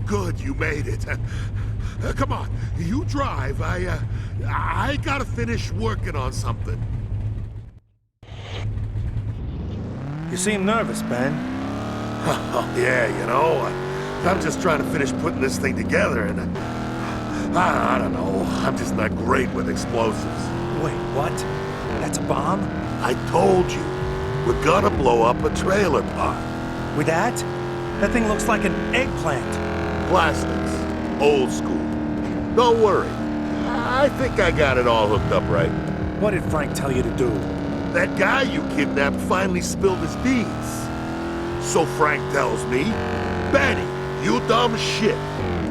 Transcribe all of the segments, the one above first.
good you made it. Come on, you drive. I gotta finish working on something. You seem nervous, Ben. Yeah, you know, I'm just trying to finish putting this thing together, and I don't know. I'm just not great with explosives. Wait, what? That's a bomb? I told you, we're gonna blow up a trailer park. With that? That thing looks like an eggplant. Plastics, old school. Don't worry. I think I got it all hooked up right. What did Frank tell you to do? That guy you kidnapped finally spilled his beans. So Frank tells me, Benny, you dumb shit.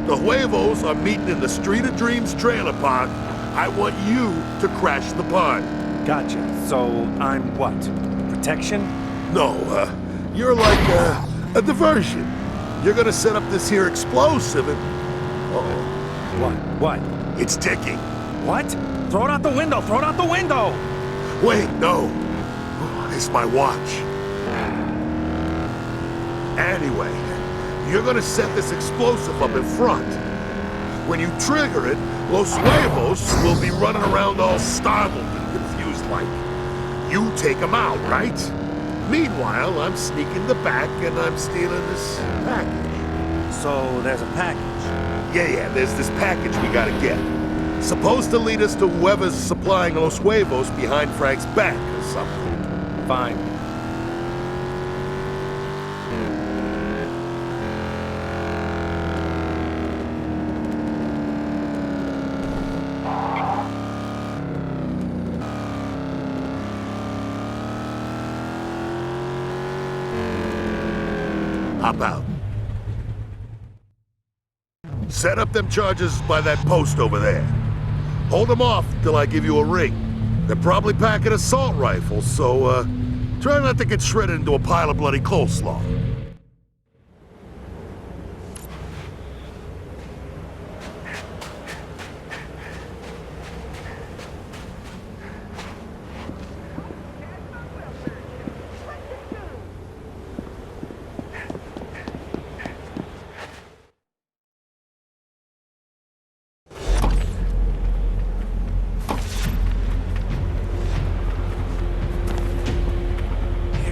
The Huevos are meeting in the Street of Dreams trailer park. I want you to crash the party. Gotcha. So I'm what? Protection? No, you're like a diversion. You're gonna set up this here explosive and... Uh-oh. What? It's ticking. What? Throw it out the window! Throw it out the window! Wait, no. It's my watch. Anyway, you're gonna set this explosive up in front. When you trigger it, Los Huevos will be running around all startled and confused like. You take them out, right? Meanwhile, I'm sneaking the back and I'm stealing this package. So there's a package. Yeah, there's this package we gotta get. Supposed to lead us to whoever's supplying Los Huevos behind Frank's back or something. Fine. Hop out. Set up them charges by that post over there. Hold them off till I give you a ring. They're probably packing assault rifles, so, try not to get shredded into a pile of bloody coleslaw.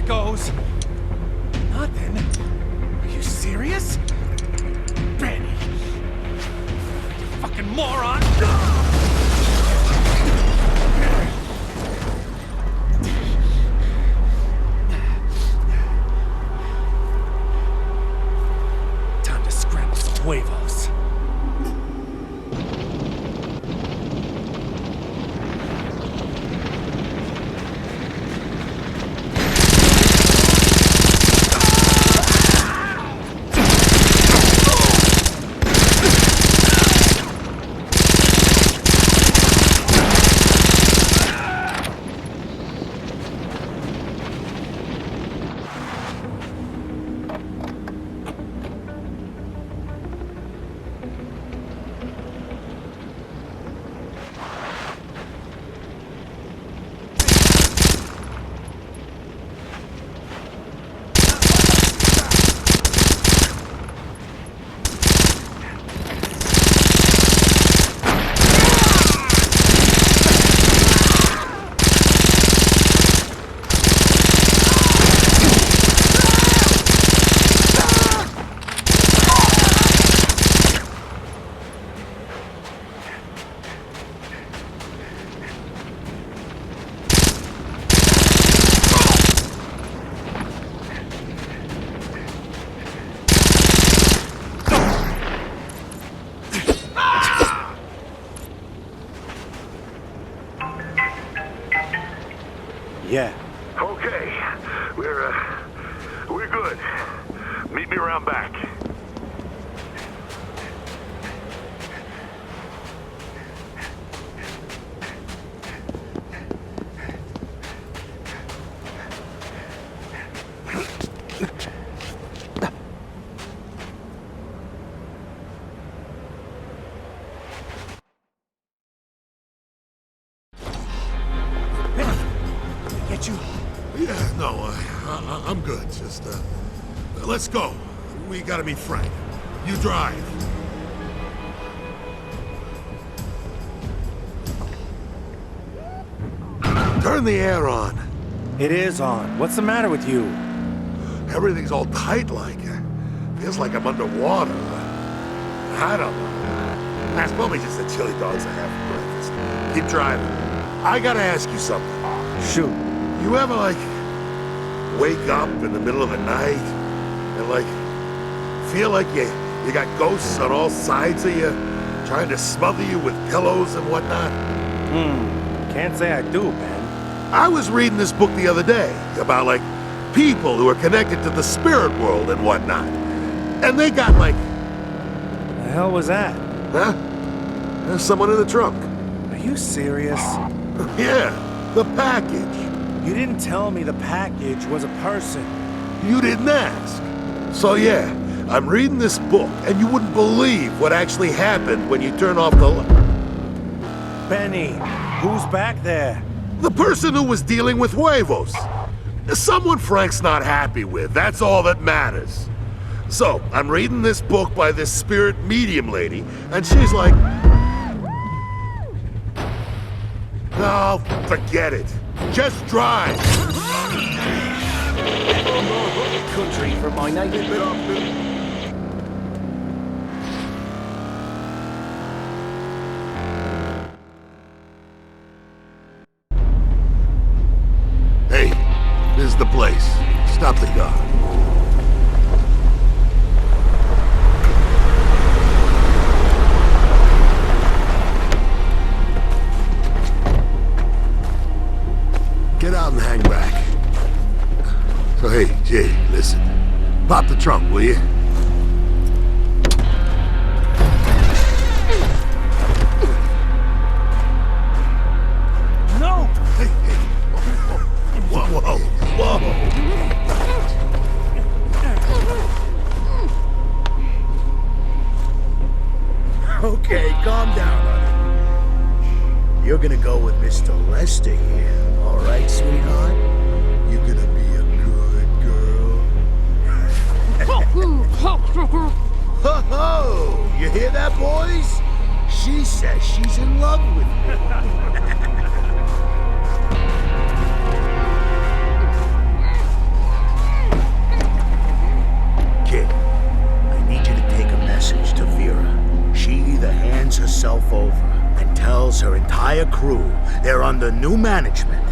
Goes. Nothing? Are you serious? Benny! You fucking moron! Time to scramble some huevos. Yeah. Okay, we're good. Meet me around back. Get you? Yeah, no, I'm good. Just, let's go. We gotta meet Frank. You drive. Turn the air on. It is on. What's the matter with you? Everything's all tight like. Feels like I'm underwater. I don't know. That's probably just the chili dogs I have for breakfast. Keep driving. I gotta ask you something. Shoot. You ever, like, wake up in the middle of the night and, like, feel like you got ghosts on all sides of you trying to smother you with pillows and whatnot? Can't say I do, Ben. I was reading this book the other day about, like, people who are connected to the spirit world and whatnot. And they got, like... The hell was that? Huh? There's someone in the trunk. Are you serious? Yeah, the package. You didn't tell me the package was a person. You didn't ask. So yeah, I'm reading this book, and you wouldn't believe what actually happened when you turn off the... Benny, who's back there? The person who was dealing with huevos. Someone Frank's not happy with, that's all that matters. So, I'm reading this book by this spirit medium lady, and she's like... Oh, forget it. Just drive. Country for my native bit. Hey, this is the place. Stop the car. Get out and hang back. So hey, Jay, listen. Pop the trunk, will you? No! Hey, hey. Whoa, whoa, whoa. Okay, calm down, honey. You're gonna go with Mr. Lester here, all right, sweetheart? You're gonna be a good girl. Ho ho! You hear that, boys? She says she's in love with me. Kid, I need you to take a message to Vera. She either hands herself over and tells her entire crew they're under new management,